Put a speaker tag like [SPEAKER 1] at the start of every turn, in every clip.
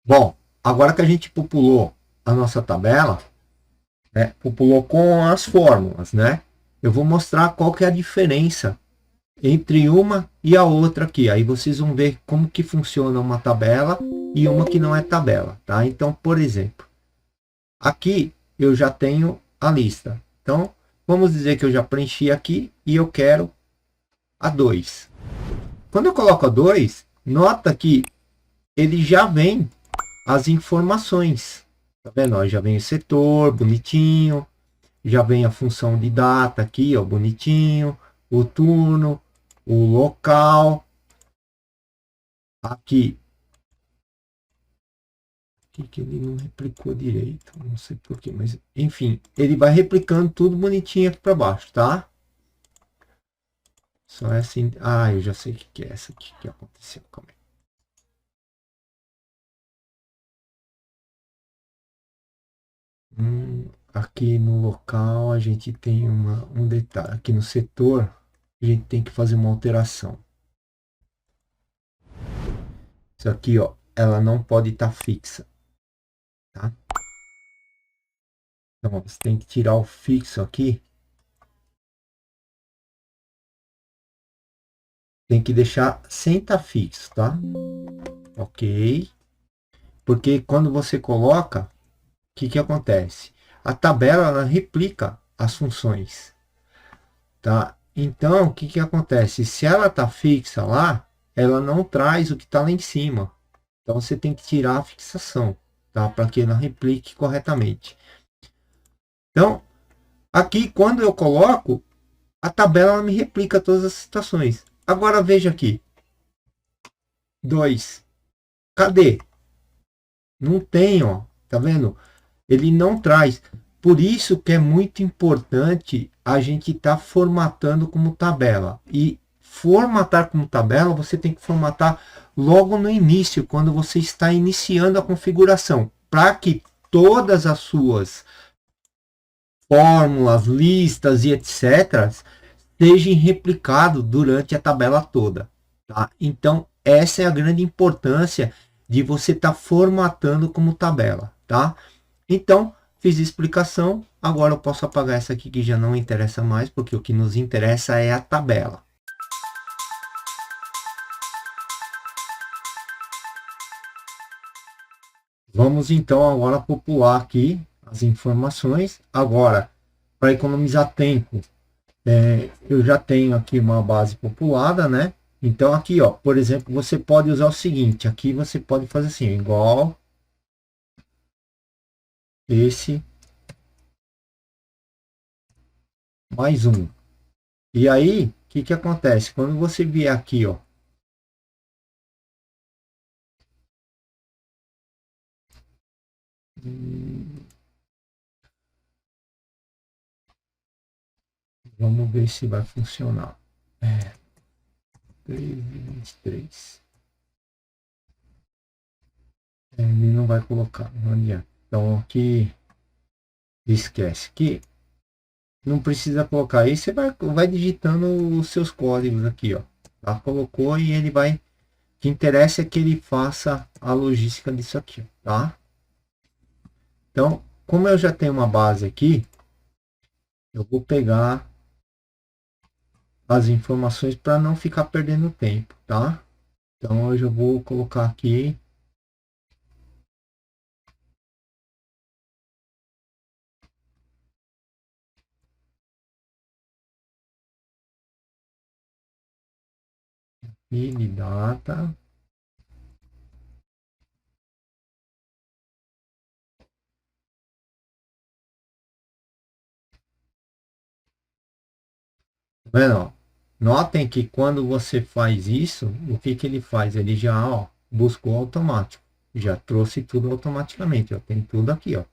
[SPEAKER 1] Bom, agora que a gente populou a nossa tabela, né, populou com as fórmulas, né? Eu vou mostrar qual que é a diferença entre uma e a outra aqui. Aí vocês vão ver como que funciona uma tabela e uma que não é tabela, tá? Então, por exemplo, aqui eu já tenho a lista. Então, vamos dizer que eu já preenchi aqui e eu quero a 2. Quando eu coloco a 2, nota que ele já vem as informações. Tá vendo? Ó, já vem o setor, bonitinho. Já vem a função de data aqui, ó, bonitinho. O turno, o local. Aqui, que ele não replicou direito. Não sei porquê, mas enfim, ele vai replicando tudo bonitinho aqui para baixo, tá? Só é assim. Ah, eu já sei o que é essa aqui que aconteceu. Calma aí. Aqui no local a gente tem um detalhe. Aqui no setor a gente tem que fazer uma alteração. Isso aqui, ó, ela não pode estar fixa, tá? Então, ó, você tem que tirar o fixo aqui. Tem que deixar sem estar fixo, tá? Ok. Porque quando você coloca, o que, que acontece? A tabela ela replica as funções, tá? Então, o que, que acontece? Se ela está fixa lá, ela não traz o que está lá em cima. Então, você tem que tirar a fixação, tá? Para que ela replique corretamente. Então, aqui, quando eu coloco, a tabela ela me replica todas as situações. Agora, veja aqui. 2. Cadê? Não tem, ó. Tá vendo? Ele não traz. Por isso que é muito importante a gente estar formatando como tabela. E formatar como tabela, você tem que formatar logo no início, quando você está iniciando a configuração, para que todas as suas fórmulas, listas e etc. sejam replicados durante a tabela toda. Tá? Então, essa é a grande importância de você estar formatando como tabela. Tá? Então, fiz a explicação. Agora eu posso apagar essa aqui que já não interessa mais, porque o que nos interessa é a tabela. Vamos então agora popular aqui as informações. Agora, para economizar tempo, eu já tenho aqui uma base populada, né? Então aqui, ó, por exemplo, você pode usar o seguinte, aqui você pode fazer assim, igual esse mais um. E aí, o que que acontece? Quando você vier aqui, ó, vamos ver se vai funcionar. 3, 23. Ele não vai colocar, não adianta. Então aqui esquece que não precisa colocar aí, você vai digitando os seus códigos aqui, ó. Tá? Colocou e ele vai. O que interessa é que ele faça a logística disso aqui, tá? Então, como eu já tenho uma base aqui, eu vou pegar as informações para não ficar perdendo tempo, tá? Então eu já vou colocar aqui mini data. Tá vendo? Ó? Notem que quando você faz isso, o que, que ele faz? Ele já ó, buscou automático. Já trouxe tudo automaticamente. Ó. Tem tudo aqui. Ó.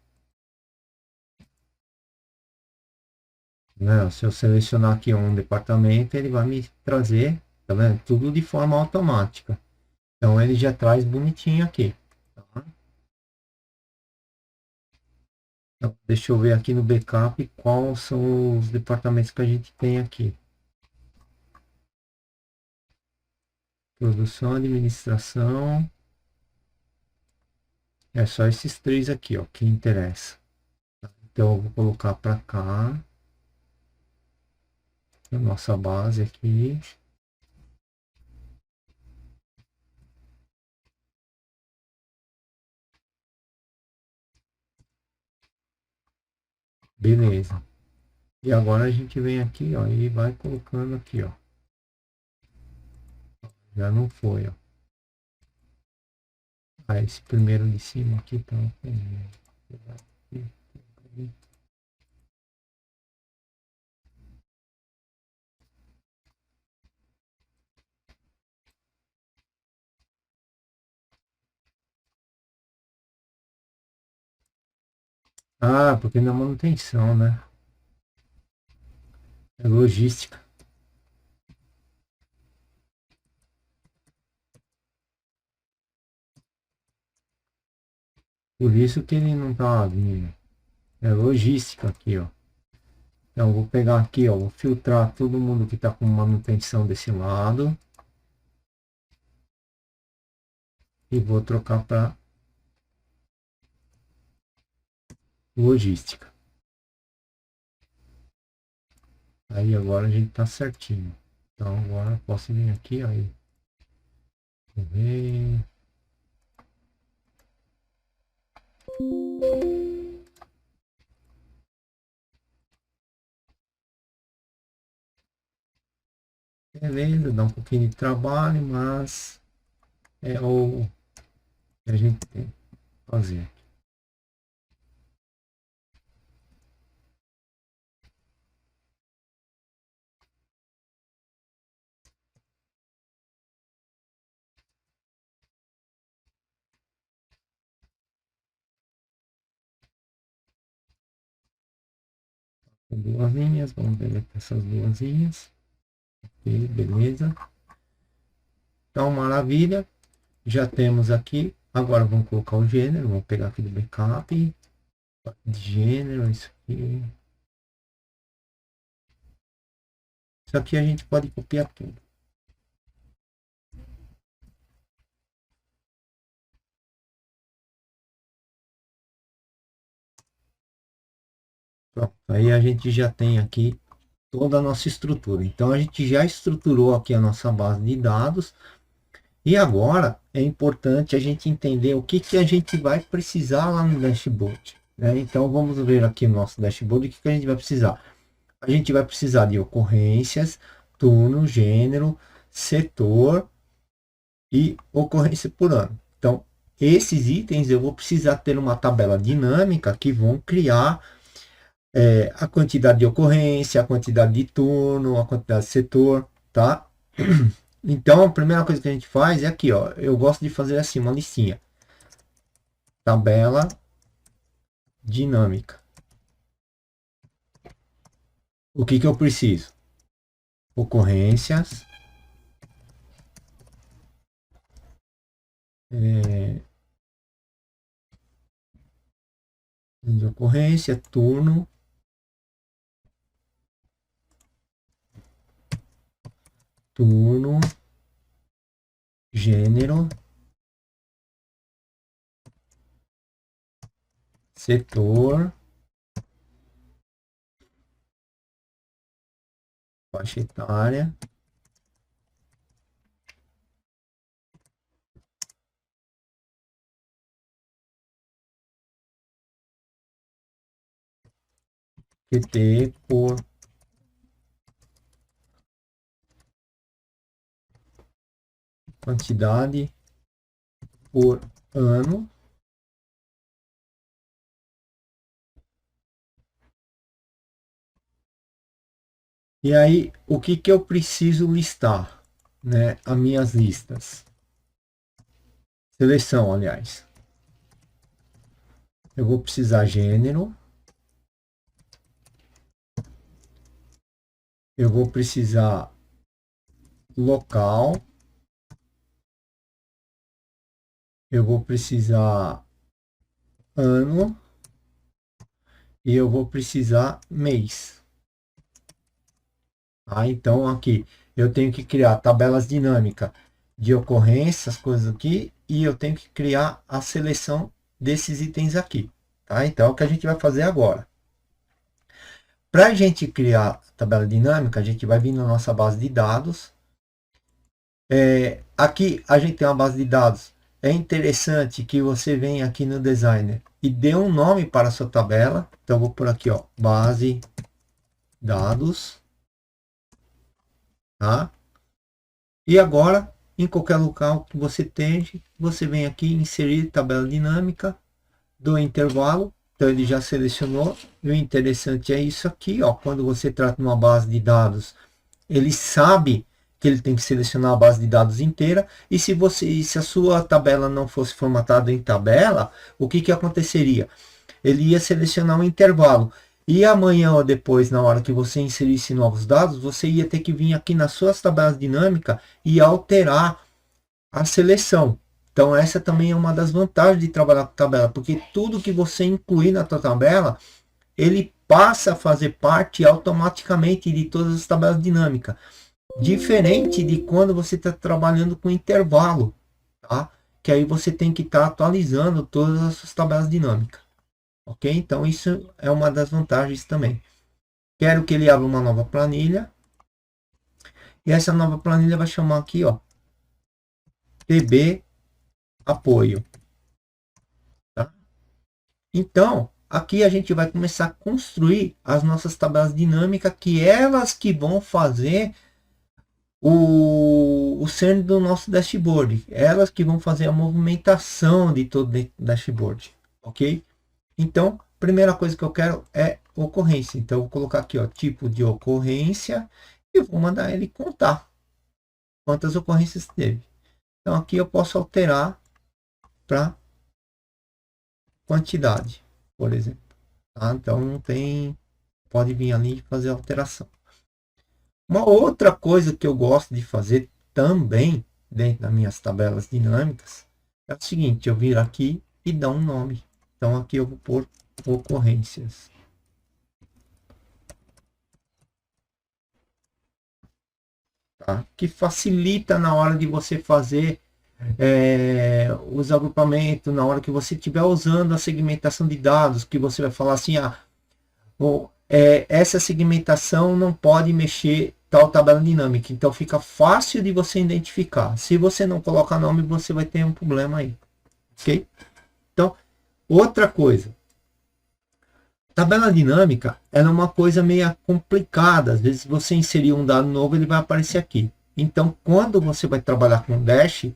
[SPEAKER 1] Né? Se eu selecionar aqui um departamento, ele vai me trazer, tá vendo? Tudo de forma automática. Então ele já traz bonitinho aqui. Tá? Então, deixa eu ver aqui no backup quais são os departamentos que a gente tem aqui. Produção, administração. É só esses três aqui, ó, que interessa. Então eu vou colocar para cá a nossa base aqui. Beleza. E agora a gente vem aqui, ó, e vai colocando aqui, ó. Já não foi, ó. Ah, esse primeiro de cima aqui tá. Ah, porque na manutenção, né? É logística. Por isso que ele não tá vindo. É logística aqui, ó. Então vou pegar aqui, ó, vou filtrar todo mundo que tá com manutenção desse lado e vou trocar para logística. Aí agora a gente tá certinho. Então agora eu posso vir aqui, aí. Ver. Beleza, dá um pouquinho de trabalho, mas é o que a gente tem que fazer. Duas linhas, vamos deletar essas duas linhas. Ok, beleza. Então, maravilha. Já temos aqui. Agora vamos colocar o gênero. Vamos pegar aqui do backup. De gênero, isso aqui. Isso aqui a gente pode copiar tudo. Pronto. Aí a gente já tem aqui toda a nossa estrutura. Então a gente já estruturou aqui a nossa base de dados. E agora é importante a gente entender o que a gente vai precisar lá no dashboard, né? Então vamos ver aqui no nosso dashboard o que a gente vai precisar. A gente vai precisar de ocorrências, turno, gênero, setor e ocorrência por ano. Então esses itens eu vou precisar ter uma tabela dinâmica que vão criar a quantidade de ocorrência, a quantidade de turno, a quantidade de setor, tá? Então, a primeira coisa que a gente faz é aqui, ó. Eu gosto de fazer assim, uma listinha. Tabela dinâmica. O que eu preciso? Ocorrências. De ocorrência, turno. Turno. Gênero. Setor. Faixa etária. QT por quantidade por ano. E aí, o que eu preciso listar, né? As minhas listas. Seleção, aliás. Eu vou precisar gênero. Eu vou precisar local. Eu vou precisar ano. E eu vou precisar mês. Ah, então aqui eu tenho que criar tabelas dinâmicas de ocorrências, coisas aqui, e eu tenho que criar a seleção desses itens aqui. Tá? Então, é o que a gente vai fazer agora. Para a gente criar a tabela dinâmica, a gente vai vir na nossa base de dados. Aqui a gente tem uma base de dados. É interessante que você venha aqui no Designer e dê um nome para a sua tabela. Então, eu vou por aqui, ó, base dados. Tá? E agora, em qualquer local que você esteja, você vem aqui inserir tabela dinâmica do intervalo. Então ele já selecionou. E o interessante é isso aqui, ó, quando você trata uma base de dados, ele sabe que ele tem que selecionar a base de dados inteira. E se a sua tabela não fosse formatada em tabela, o que aconteceria? Ele ia selecionar um intervalo. E amanhã ou depois, na hora que você inserisse novos dados, você ia ter que vir aqui nas suas tabelas dinâmicas e alterar a seleção. Então essa também é uma das vantagens de trabalhar com tabela, porque tudo que você incluir na tua tabela, ele passa a fazer parte automaticamente de todas as tabelas dinâmicas. Diferente de quando você está trabalhando com intervalo, tá? Que aí você tem que estar atualizando todas as suas tabelas dinâmicas. Ok? Então isso é uma das vantagens também. Quero que ele abra uma nova planilha. E essa nova planilha vai chamar aqui, ó, TB apoio. Tá? Então, aqui a gente vai começar a construir as nossas tabelas dinâmicas, que elas que vão fazer o cerne do nosso dashboard. Elas que vão fazer a movimentação de todo o dashboard. Ok? Então, primeira coisa que eu quero é ocorrência. Então, eu vou colocar aqui, ó, tipo de ocorrência e vou mandar ele contar quantas ocorrências teve. Então, aqui eu posso alterar para quantidade, por exemplo. Tá? Então, não tem... Pode vir ali e fazer alteração. Uma outra coisa que eu gosto de fazer também, dentro das minhas tabelas dinâmicas, é o seguinte, eu vir aqui e dar um nome. Então, aqui eu vou pôr ocorrências. Tá? Que facilita na hora de você fazer os agrupamentos, na hora que você estiver usando a segmentação de dados, que você vai falar assim, essa segmentação não pode mexer tal tabela dinâmica. Então fica fácil de você identificar. Se você não colocar nome, você vai ter um problema aí. Ok? Então, outra coisa. Tabela dinâmica, ela é uma coisa meio complicada. Às vezes você inserir um dado novo, ele vai aparecer aqui. Então, quando você vai trabalhar com Dash,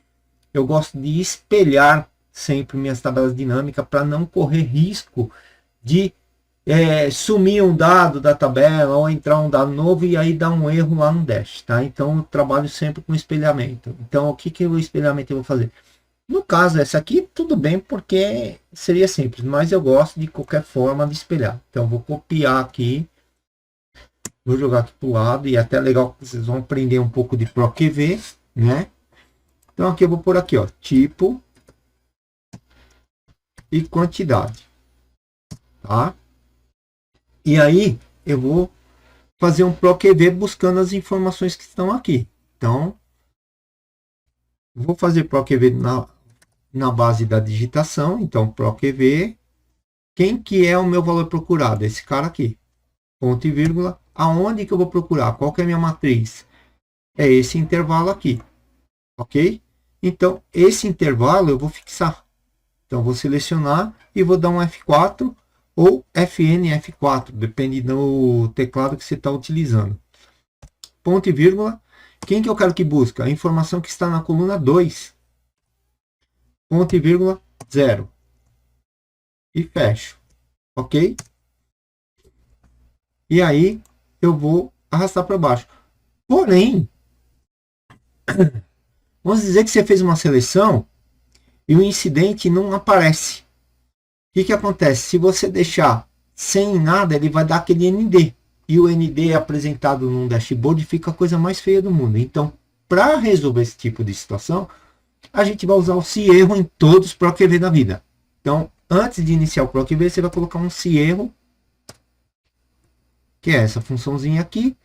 [SPEAKER 1] eu gosto de espelhar sempre minhas tabelas dinâmicas para não correr risco de sumir um dado da tabela ou entrar um dado novo e aí dar um erro lá no Dash. Tá? Então, eu trabalho sempre com espelhamento. Então, o que o espelhamento eu vou fazer? No caso, essa aqui, tudo bem, porque seria simples, mas eu gosto de qualquer forma de espelhar. Então, vou copiar aqui, vou jogar aqui para o lado, e é até legal que vocês vão aprender um pouco de ProQV, né? Então, aqui eu vou pôr aqui, ó, tipo e quantidade, tá? E aí, eu vou fazer um ProQV buscando as informações que estão aqui. Então, vou fazer ProQV na base da digitação, então ProQV, quem que é o meu valor procurado? Esse cara aqui, ponto e vírgula, aonde que eu vou procurar? Qual que é a minha matriz? É esse intervalo aqui, ok? Então, esse intervalo eu vou fixar. Então, vou selecionar e vou dar um F4 ou FN F4, depende do teclado que você está utilizando. Ponto e vírgula, quem que eu quero que busque? A informação que está na coluna 2. Ponto e vírgula, 0. E fecho. Ok? E aí, eu vou arrastar para baixo. Porém, vamos dizer que você fez uma seleção e o incidente não aparece. O que acontece? Se você deixar sem nada, ele vai dar aquele ND. E o ND apresentado num dashboard fica a coisa mais feia do mundo. Então, para resolver esse tipo de situação, a gente vai usar o se erro em todos os ProQV da vida. Então, antes de iniciar o ProQV, você vai colocar um se erro, que é essa funçãozinha aqui.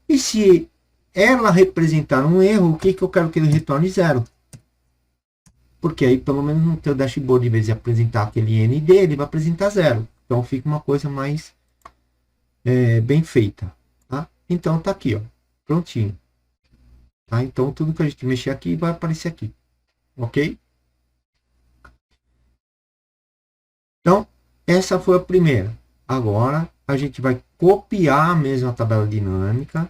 [SPEAKER 1] E se ela representar um erro, o que eu quero que ele retorne? 0. Porque aí, pelo menos no teu dashboard, em vez de apresentar aquele ND, ele vai apresentar 0. Então fica uma coisa mais bem feita. Tá? Então tá aqui, ó, prontinho. Tá? Então tudo que a gente mexer aqui vai aparecer aqui. Ok? Então, essa foi a primeira. Agora, a gente vai copiar a mesma tabela dinâmica,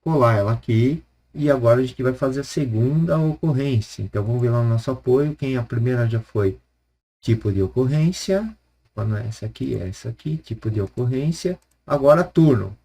[SPEAKER 1] colar ela aqui, e agora a gente vai fazer a segunda ocorrência. Então, vamos ver lá no nosso apoio. Quem a primeira já foi tipo de ocorrência. Quando é essa aqui, tipo de ocorrência. Agora, turno.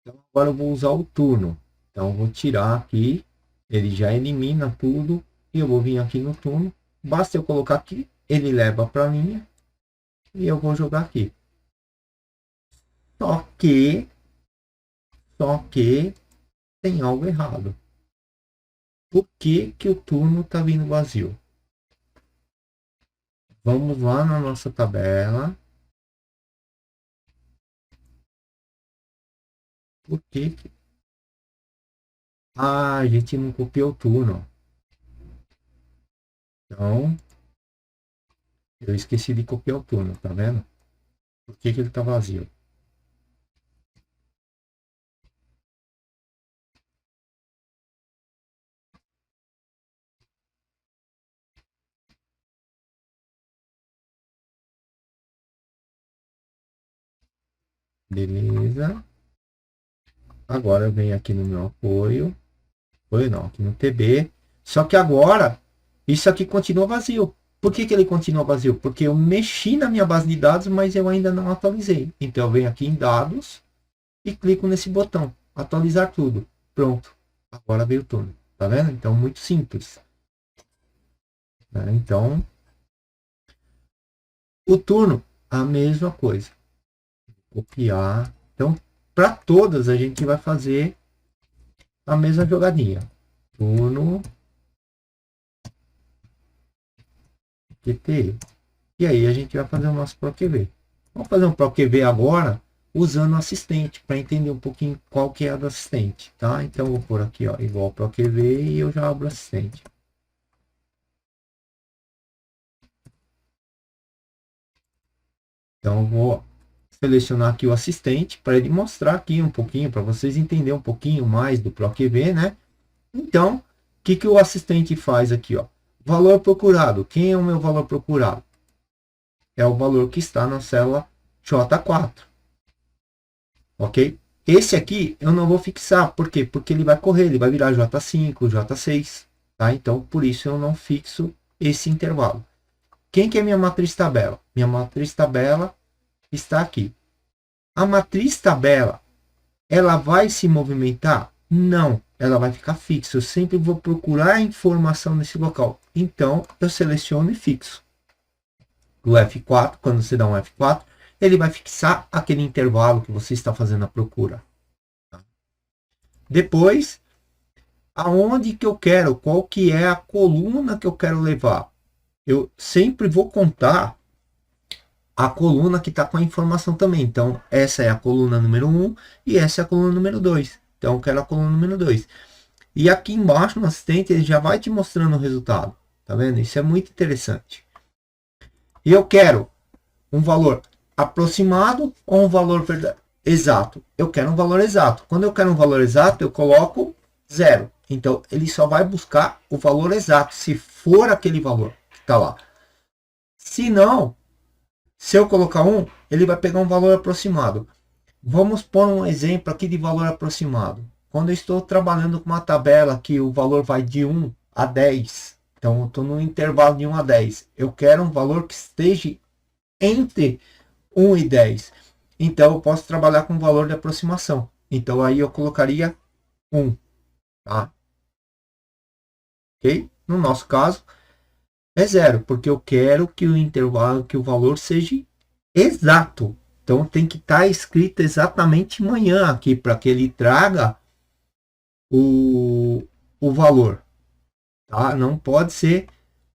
[SPEAKER 1] Então, agora eu vou usar o turno. Então, eu vou tirar aqui. Ele já elimina tudo. E eu vou vir aqui no turno. Basta eu colocar aqui. Ele leva para a linha. E eu vou jogar aqui. Só que tem algo errado. Por que que o turno está vindo vazio? Vamos lá na nossa tabela. Por que que... Ah, a gente não copiou o turno. Então, eu esqueci de copiar o turno, tá vendo? Por que que ele está vazio? Beleza. Agora eu venho aqui no meu apoio. Apoio não, aqui no TB. Só que agora, isso aqui continua vazio. Por que que ele continua vazio? Porque eu mexi na minha base de dados, mas eu ainda não atualizei. Então eu venho aqui em dados e clico nesse botão, atualizar tudo. Pronto. Agora veio o turno. Tá vendo? Então, muito simples. Então, o turno, a mesma coisa. Copiar. Então, para todas, a gente vai fazer a mesma jogadinha. Turno. QT. E aí a gente vai fazer o nosso ProQV. Vamos fazer um ProQV agora usando o assistente para entender um pouquinho qual que é a do assistente, tá? Então eu vou por aqui, ó, igual ProQV e eu já abro o assistente. Então eu vou selecionar aqui o assistente para ele mostrar aqui um pouquinho para vocês entenderem um pouquinho mais do ProQV, né? Então, o que que o assistente faz aqui, ó? Valor procurado. Quem é o meu valor procurado? É o valor que está na célula J4. Ok? Esse aqui eu não vou fixar. Por quê? Porque ele vai correr, ele vai virar J5, J6. Tá? Então, por isso eu não fixo esse intervalo. Quem que é minha matriz tabela? Minha matriz tabela está aqui. A matriz tabela, ela vai se movimentar? Não, ela vai ficar fixa. Eu sempre vou procurar informação nesse local. Então, eu seleciono e fixo. O F4, quando você dá um F4, ele vai fixar aquele intervalo que você está fazendo a procura. Depois, aonde que eu quero, qual que é a coluna que eu quero levar. Eu sempre vou contar a coluna que está com a informação também. Então, essa é a coluna número 1 e essa é a coluna número 2. Então, eu quero a coluna número 2. E aqui embaixo no assistente, ele já vai te mostrando o resultado. Tá vendo? Isso é muito interessante. E eu quero um valor aproximado ou um valor exato? Eu quero um valor exato. Quando eu quero um valor exato, eu coloco 0. Então, ele só vai buscar o valor exato, se for aquele valor que está lá. Se não, se eu colocar 1, ele vai pegar um valor aproximado. Vamos pôr um exemplo aqui de valor aproximado. Quando eu estou trabalhando com uma tabela que o valor vai de 1 a 10, então eu estou no intervalo de 1 a 10, eu quero um valor que esteja entre 1 e 10. Então eu posso trabalhar com valor de aproximação. Então aí eu colocaria 1. Tá? Ok? No nosso caso é 0, porque eu quero que o intervalo, que o valor seja exato. Então tem que estar escrito exatamente manhã aqui para que ele traga o o valor, tá? Não pode ser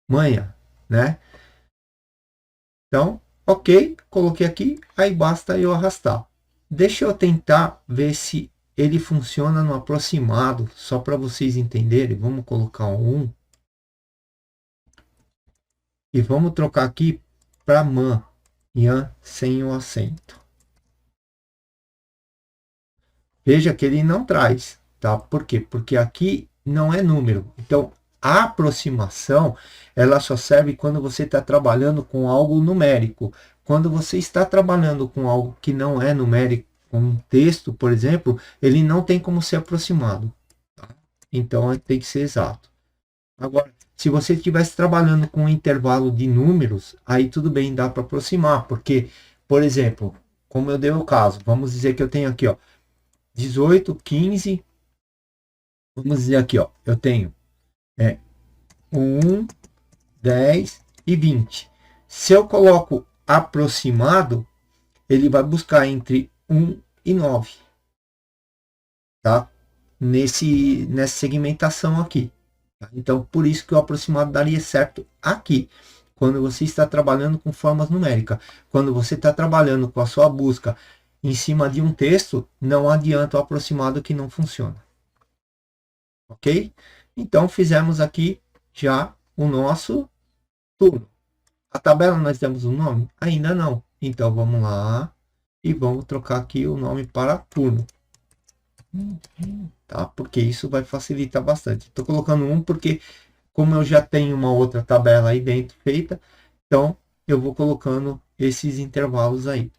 [SPEAKER 1] manha, né? Então, ok, coloquei aqui, aí basta eu arrastar. Deixa eu tentar ver se ele funciona no aproximado, só para vocês entenderem. Vamos colocar um 1 e vamos trocar aqui para man, yan sem o acento. Veja que ele não traz, tá? Por quê? Porque aqui não é número. Então, a aproximação, ela só serve quando você está trabalhando com algo numérico. Quando você está trabalhando com algo que não é numérico, com um texto, por exemplo, ele não tem como ser aproximado. Tá? Então, tem que ser exato. Agora, se você estivesse trabalhando com um intervalo de números, aí tudo bem, dá para aproximar. Porque, por exemplo, como eu dei o caso, vamos dizer que eu tenho aqui, ó, 18, 15, vamos dizer aqui, ó, eu tenho 1, 10 e 20. Se eu coloco aproximado, ele vai buscar entre 1 e 9, tá? Nessa segmentação aqui. Tá? Então, por isso que o aproximado daria certo aqui, quando você está trabalhando com formas numéricas. Quando você está trabalhando com a sua busca em cima de um texto, não adianta o aproximado que não funciona. Ok? Então, fizemos aqui já o nosso turno. A tabela nós demos um nome? Ainda não. Então, vamos lá e vamos trocar aqui o nome para turno. Tá? Porque isso vai facilitar bastante. Estou colocando um porque, como eu já tenho uma outra tabela aí dentro feita, então eu vou colocando esses intervalos aí.